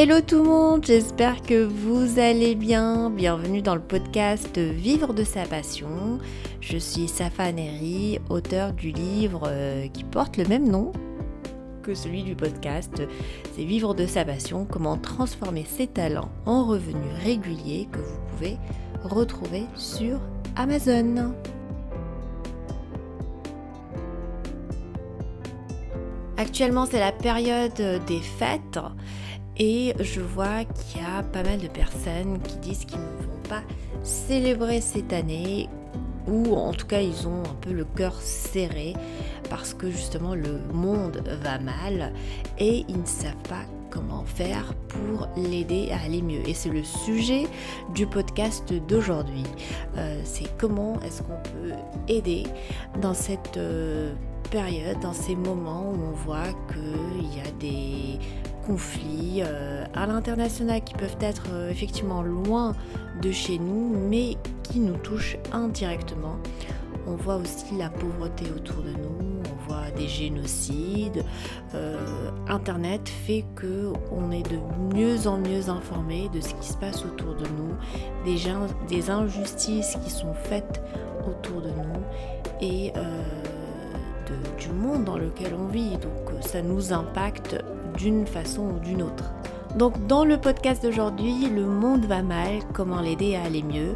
Hello tout le monde, j'espère que vous allez bien. Bienvenue dans le podcast Vivre de sa passion. Je suis Safa Neri, auteure du livre qui porte le même nom que celui du podcast. C'est Vivre de sa passion, comment transformer ses talents en revenus réguliers, que vous pouvez retrouver sur Amazon. Actuellement, c'est la période des fêtes. Et je vois qu'il y a pas mal de personnes qui disent qu'ils ne vont pas célébrer cette année, ou en tout cas ils ont un peu le cœur serré parce que justement le monde va mal et ils ne savent pas comment faire pour l'aider à aller mieux. Et c'est le sujet du podcast d'aujourd'hui. C'est comment est-ce qu'on peut aider dans cette période, dans ces moments où on voit qu'il y a des conflits à l'international qui peuvent être effectivement loin de chez nous, mais qui nous touchent indirectement. On voit aussi la pauvreté autour de nous, on voit des génocides. Internet fait qu'on est de mieux en mieux informé de ce qui se passe autour de nous, des injustices qui sont faites autour de nous et du monde dans lequel on vit. Donc ça nous impacte d'une façon ou d'une autre. Donc dans le podcast d'aujourd'hui, le monde va mal, comment l'aider à aller mieux.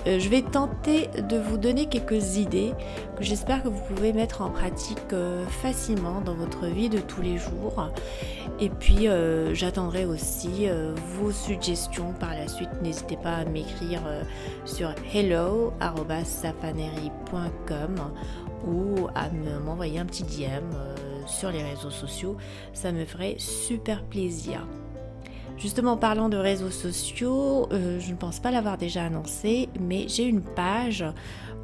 Je vais tenter de vous donner quelques idées que j'espère que vous pouvez mettre en pratique facilement dans votre vie de tous les jours. Et puis j'attendrai aussi vos suggestions par la suite. N'hésitez pas à m'écrire sur hello@safaneri.com ou à m'envoyer un petit DM sur les réseaux sociaux. Ça me ferait super plaisir. Justement, en parlant de réseaux sociaux, je ne pense pas l'avoir déjà annoncé, mais j'ai une page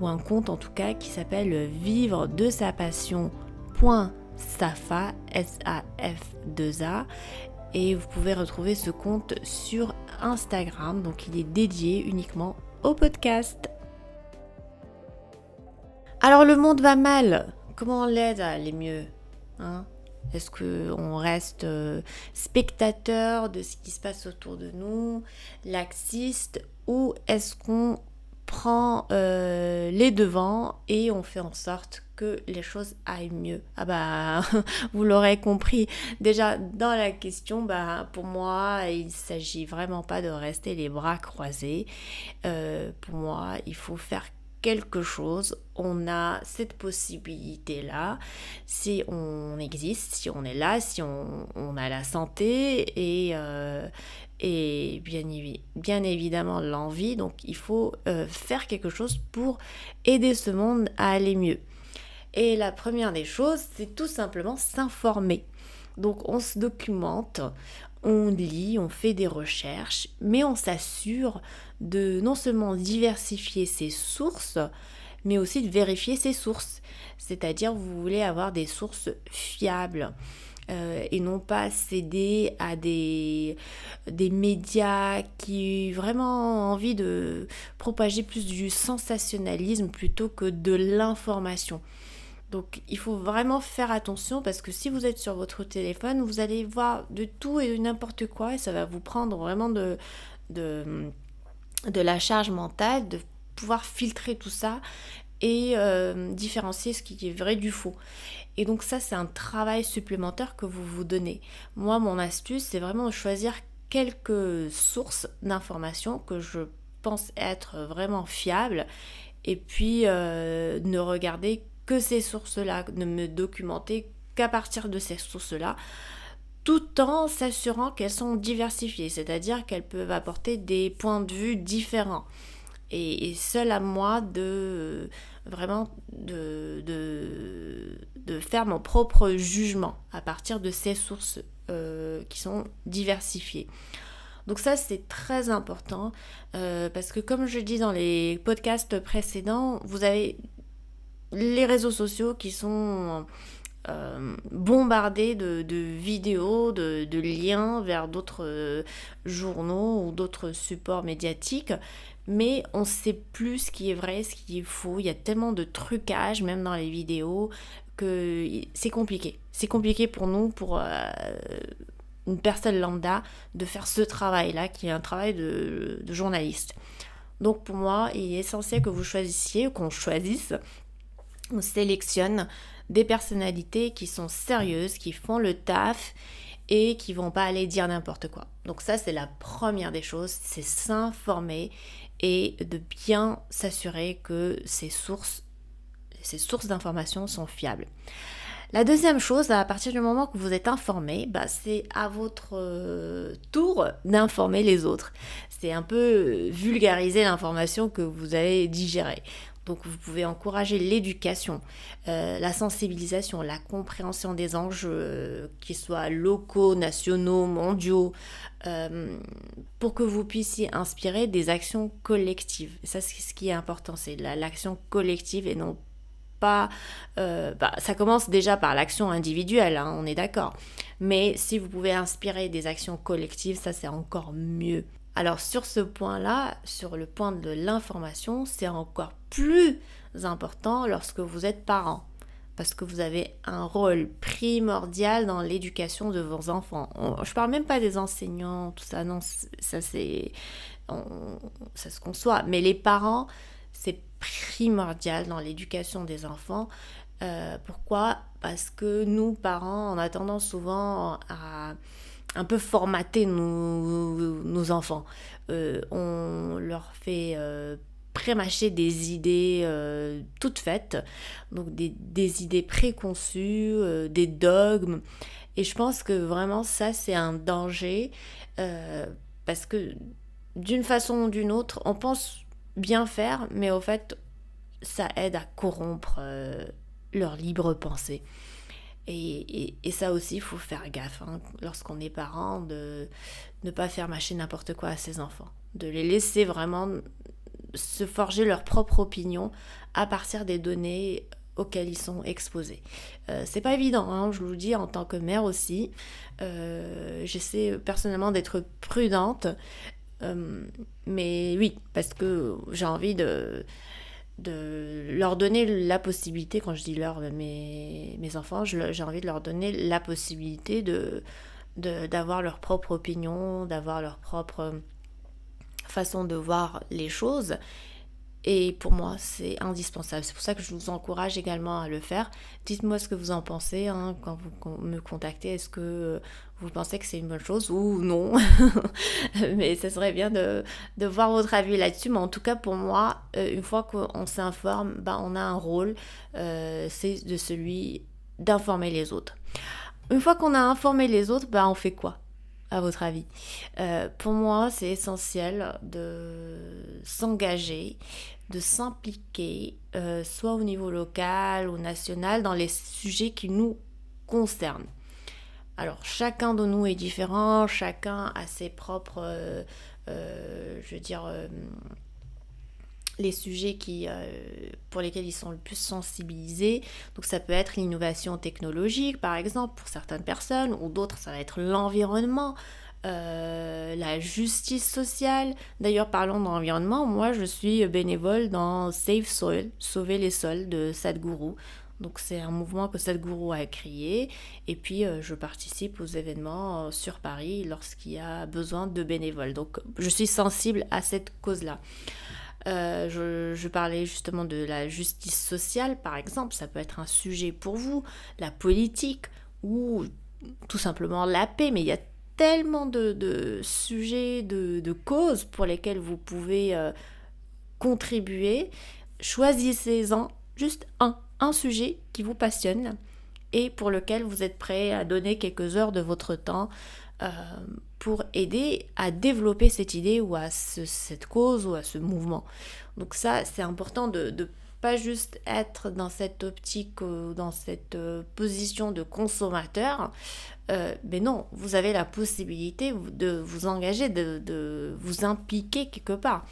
ou un compte en tout cas qui s'appelle vivre de sa passion.safa, S-A-F-2-A, et vous pouvez retrouver ce compte sur Instagram, donc il est dédié uniquement au podcast. Alors le monde va mal, comment on l'aide à aller mieux, hein ? Est-ce qu'on reste spectateur de ce qui se passe autour de nous, laxiste, ou est-ce qu'on prend les devants et on fait en sorte que les choses aillent mieux ? Ah bah, vous l'aurez compris. Déjà, dans la question, pour moi, il ne s'agit vraiment pas de rester les bras croisés. Pour moi, il faut faire quelque chose, on a cette possibilité-là, si on existe, si on est là, si on a la santé et bien évidemment l'envie, donc il faut faire quelque chose pour aider ce monde à aller mieux. Et la première des choses, c'est tout simplement s'informer. Donc on se documente, on lit, on fait des recherches, mais on s'assure de non seulement diversifier ses sources, mais aussi de vérifier ses sources. C'est-à-dire, vous voulez avoir des sources fiables et non pas céder à des médias qui ont vraiment envie de propager plus du sensationnalisme plutôt que de l'information. Donc il faut vraiment faire attention parce que si vous êtes sur votre téléphone, vous allez voir de tout et de n'importe quoi et ça va vous prendre vraiment de la charge mentale, de pouvoir filtrer tout ça et différencier ce qui est vrai du faux. Et donc ça, c'est un travail supplémentaire que vous vous donnez. Moi, mon astuce, c'est vraiment de choisir quelques sources d'informations que je pense être vraiment fiables et puis ne regarder que ces sources-là, ne me documenter qu'à partir de ces sources-là, tout en s'assurant qu'elles sont diversifiées, c'est-à-dire qu'elles peuvent apporter des points de vue différents. Et seul à moi de vraiment de faire mon propre jugement à partir de ces sources qui sont diversifiées. Donc ça, c'est très important parce que comme je dis dans les podcasts précédents, vous avez les réseaux sociaux qui sont bombardés de vidéos, de liens vers d'autres journaux ou d'autres supports médiatiques, mais on ne sait plus ce qui est vrai, ce qui est faux. Il y a tellement de trucage, même dans les vidéos, que c'est compliqué. C'est compliqué pour nous, pour une personne lambda de faire ce travail-là, qui est un travail de journaliste. Donc pour moi, il est essentiel que vous choisissiez, qu'on choisisse, on sélectionne des personnalités qui sont sérieuses, qui font le taf et qui vont pas aller dire n'importe quoi. Donc ça, c'est la première des choses, c'est s'informer et de bien s'assurer que ces sources d'informations sont fiables. La deuxième chose, à partir du moment que vous êtes informé, c'est à votre tour d'informer les autres. C'est un peu vulgariser l'information que vous allez digérer. Donc vous pouvez encourager l'éducation, la sensibilisation, la compréhension des enjeux, qu'ils soient locaux, nationaux, mondiaux, pour que vous puissiez inspirer des actions collectives. Et ça, c'est ce qui est important, c'est l'action collective et non pas... ça commence déjà par l'action individuelle, hein, on est d'accord. Mais si vous pouvez inspirer des actions collectives, ça c'est encore mieux. Alors sur ce point-là, sur le point de l'information, c'est encore plus important lorsque vous êtes parent. Parce que vous avez un rôle primordial dans l'éducation de vos enfants. Je parle même pas des enseignants, tout ça, non, ça se conçoit. Mais les parents, c'est primordial dans l'éducation des enfants. Pourquoi ? Parce que nous, parents, on a tendance souvent à un peu formater nos enfants. On leur fait prémâcher des idées toutes faites, donc des idées préconçues, des dogmes. Et je pense que vraiment ça, c'est un danger parce que d'une façon ou d'une autre, on pense bien faire, mais au fait, ça aide à corrompre leur libre pensée. Et ça aussi, il faut faire gaffe, hein, lorsqu'on est parent, de ne pas faire mâcher n'importe quoi à ses enfants. De les laisser vraiment se forger leur propre opinion à partir des données auxquelles ils sont exposés. C'est pas évident, hein, je vous le dis en tant que mère aussi. J'essaie personnellement d'être prudente, mais oui, parce que j'ai envie de leur donner la possibilité, quand je dis leur, mes enfants, j'ai envie de leur donner la possibilité d'avoir leur propre opinion, d'avoir leur propre façon de voir les choses. Et pour moi, c'est indispensable. C'est pour ça que je vous encourage également à le faire. Dites-moi ce que vous en pensez hein, quand vous me contactez. Est-ce que vous pensez que c'est une bonne chose ou non? Mais ça serait bien de voir votre avis là-dessus. Mais en tout cas, pour moi, une fois qu'on s'informe, on a un rôle. C'est de celui d'informer les autres. Une fois qu'on a informé les autres, on fait quoi? À votre avis? Pour moi, c'est essentiel de s'engager, de s'impliquer, soit au niveau local ou national, dans les sujets qui nous concernent. Alors, chacun de nous est différent, chacun a ses propres, les sujets pour lesquels ils sont le plus sensibilisés. Donc ça peut être l'innovation technologique, par exemple, pour certaines personnes, ou d'autres, ça va être l'environnement, la justice sociale. D'ailleurs, parlons d'environnement, moi je suis bénévole dans Save Soil, Sauver les sols de Sadhguru. Donc c'est un mouvement que Sadhguru a créé et puis je participe aux événements sur Paris lorsqu'il y a besoin de bénévoles. Donc je suis sensible à cette cause-là. Je parlais justement de la justice sociale, par exemple, ça peut être un sujet pour vous, la politique ou tout simplement la paix, mais il y a tellement de sujets, de causes pour lesquelles vous pouvez contribuer. Choisissez-en juste un sujet qui vous passionne et pour lequel vous êtes prêt à donner quelques heures de votre temps pour aider à développer cette idée ou à cette cause ou à ce mouvement. Donc ça, c'est important de pas juste être dans cette optique ou dans cette position de consommateur, mais non, vous avez la possibilité de vous engager, de vous impliquer quelque part.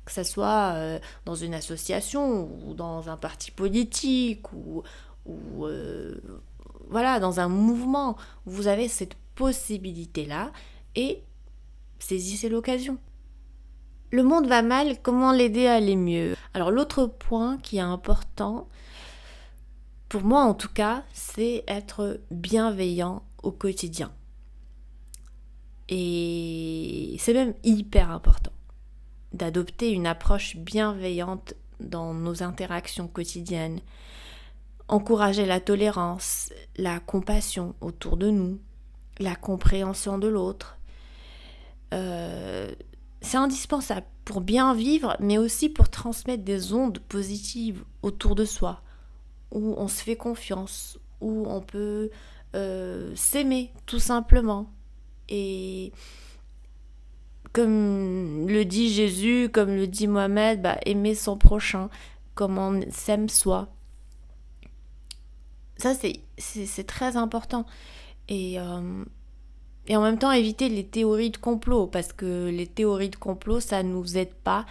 Que ce soit dans une association ou dans un parti politique ou voilà, dans un mouvement, vous avez cette possibilité-là et saisissez l'occasion. Le monde va mal, comment l'aider à aller mieux? Alors l'autre point qui est important, pour moi en tout cas, c'est être bienveillant au quotidien. Et c'est même hyper important d'adopter une approche bienveillante dans nos interactions quotidiennes, encourager la tolérance, la compassion autour de nous, la compréhension de l'autre. C'est indispensable pour bien vivre, mais aussi pour transmettre des ondes positives autour de soi, où on se fait confiance, où on peut s'aimer tout simplement. Et comme le dit Jésus, comme le dit Mohamed, aimer son prochain comme on s'aime soi. Ça, c'est très important. Et en même temps, éviter les théories de complot, parce que les théories de complot, ça ne nous aide pas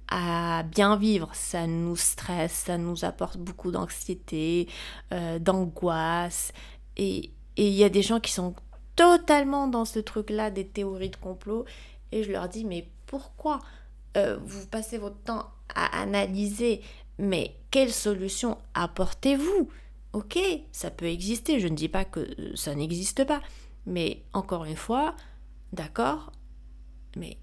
à bien vivre. Ça nous stresse, ça nous apporte beaucoup d'anxiété, d'angoisse. Et il y a des gens qui sont totalement dans ce truc-là des théories de complot. Et je leur dis, mais pourquoi vous passez votre temps à analyser, mais quelle solution apportez-vous? Ok, ça peut exister, je ne dis pas que ça n'existe pas. Mais encore une fois, d'accord, mais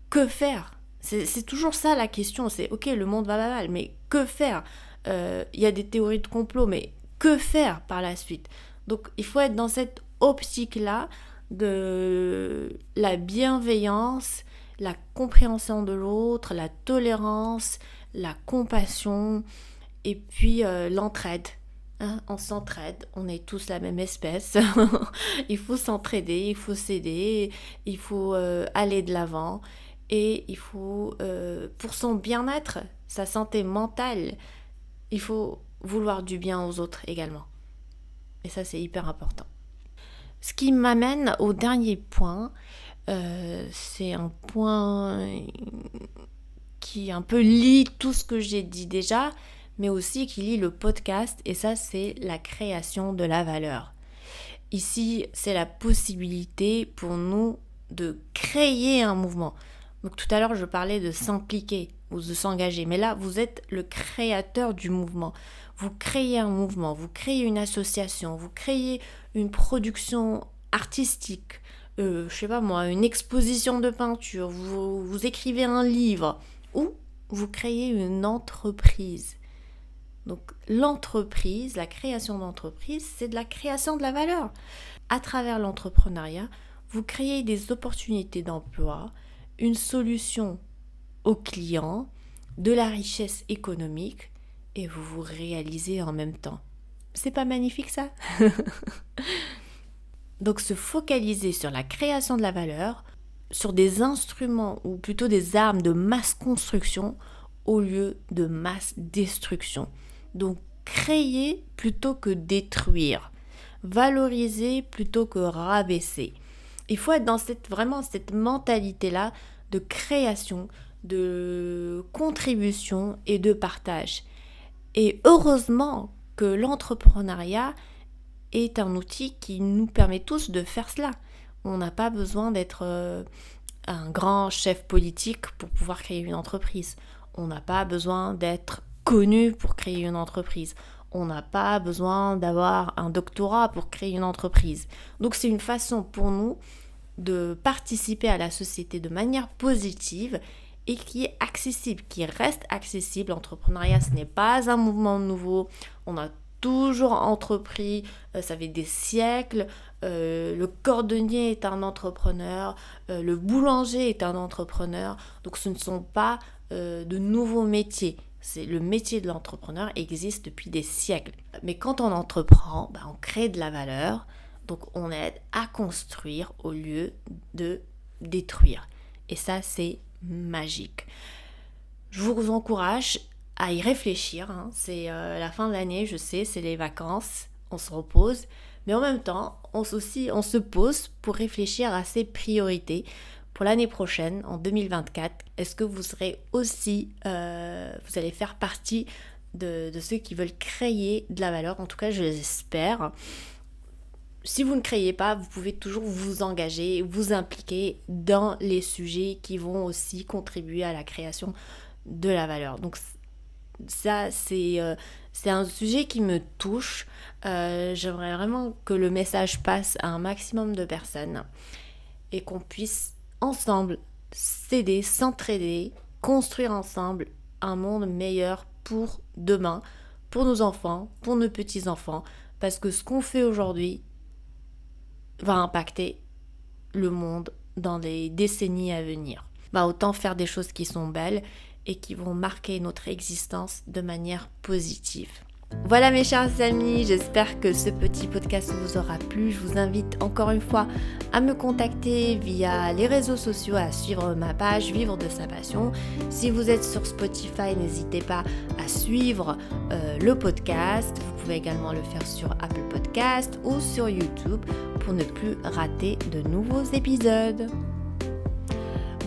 que faire? C'est toujours ça la question, c'est ok, le monde va mal, mais que faire? Il y a des théories de complot, mais que faire par la suite? Donc il faut être dans cette optique-là de la bienveillance, la compréhension de l'autre, la tolérance, la compassion et puis l'entraide. Hein, on s'entraide, on est tous la même espèce. Il faut s'entraider, il faut s'aider, il faut aller de l'avant et il faut, pour son bien-être, sa santé mentale, il faut vouloir du bien aux autres également. Et ça, c'est hyper important. Ce qui m'amène au dernier point, c'est un point qui un peu lie tout ce que j'ai dit déjà, mais aussi qui lie le podcast, et ça, c'est la création de la valeur. Ici, c'est la possibilité pour nous de créer un mouvement. Donc tout à l'heure, je parlais de s'impliquer ou de s'engager, mais là, vous êtes le créateur du mouvement. Vous créez un mouvement, vous créez une association, vous créez une production artistique, je sais pas moi, une exposition de peinture, vous écrivez un livre, ou vous créez une entreprise. Donc l'entreprise, la création d'entreprise, c'est de la création de la valeur. À travers l'entrepreneuriat, vous créez des opportunités d'emploi, une solution aux clients, de la richesse économique et vous vous réalisez en même temps. C'est pas magnifique ça? Donc se focaliser sur la création de la valeur, sur des instruments ou plutôt des armes de masse construction au lieu de masse destruction. Donc créer plutôt que détruire, valoriser plutôt que rabaisser. Il faut être dans vraiment cette mentalité-là de création, de contribution et de partage. Et heureusement que l'entrepreneuriat est un outil qui nous permet tous de faire cela. On n'a pas besoin d'être un grand chef politique pour pouvoir créer une entreprise. On n'a pas besoin d'être connu pour créer une entreprise. On n'a pas besoin d'avoir un doctorat pour créer une entreprise. Donc c'est une façon pour nous de participer à la société de manière positive et qui est accessible, qui reste accessible. L'entrepreneuriat, ce n'est pas un mouvement nouveau. On a toujours entrepris, ça fait des siècles. Le cordonnier est un entrepreneur, le boulanger est un entrepreneur. Donc ce ne sont pas de nouveaux métiers. Le métier de l'entrepreneur existe depuis des siècles. Mais quand on entreprend, on crée de la valeur. Donc on aide à construire au lieu de détruire. Et ça, c'est magique. Je vous encourage à y réfléchir. C'est la fin de l'année, je sais, c'est les vacances, on se repose. Mais en même temps, on se pose pour réfléchir à ses priorités. Pour l'année prochaine, en 2024, est-ce que vous serez aussi, vous allez faire partie de ceux qui veulent créer de la valeur? En tout cas, je l'espère. Si vous ne créez pas, vous pouvez toujours vous engager, vous impliquer dans les sujets qui vont aussi contribuer à la création de la valeur. Donc ça, c'est un sujet qui me touche. J'aimerais vraiment que le message passe à un maximum de personnes. et qu'on puisse ensemble s'aider, s'entraider, construire ensemble un monde meilleur pour demain, pour nos enfants, pour nos petits-enfants, parce que ce qu'on fait aujourd'hui va impacter le monde dans les décennies à venir. Autant faire des choses qui sont belles et qui vont marquer notre existence de manière positive. Voilà mes chers amis, j'espère que ce petit podcast vous aura plu. Je vous invite encore une fois à me contacter via les réseaux sociaux, à suivre ma page Vivre de sa passion. Si vous êtes sur Spotify, n'hésitez pas à suivre le podcast. Vous pouvez également le faire sur Apple Podcast ou sur YouTube pour ne plus rater de nouveaux épisodes.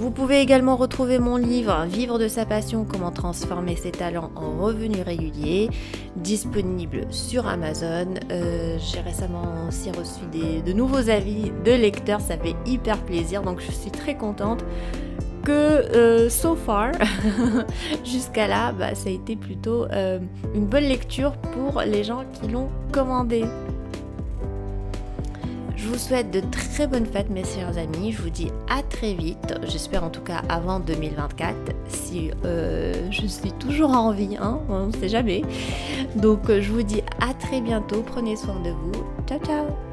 Vous pouvez également retrouver mon livre Vivre de sa passion, comment transformer ses talents en revenus réguliers, disponible sur Amazon. J'ai récemment aussi reçu de nouveaux avis de lecteurs, ça fait hyper plaisir, donc je suis très contente que so far, jusqu'à là, ça a été plutôt une bonne lecture pour les gens qui l'ont commandé. Je vous souhaite de très bonnes fêtes mes chers amis, je vous dis à très vite, j'espère en tout cas avant 2024, si je suis toujours en vie, on ne sait jamais. Donc je vous dis à très bientôt, prenez soin de vous, ciao ciao.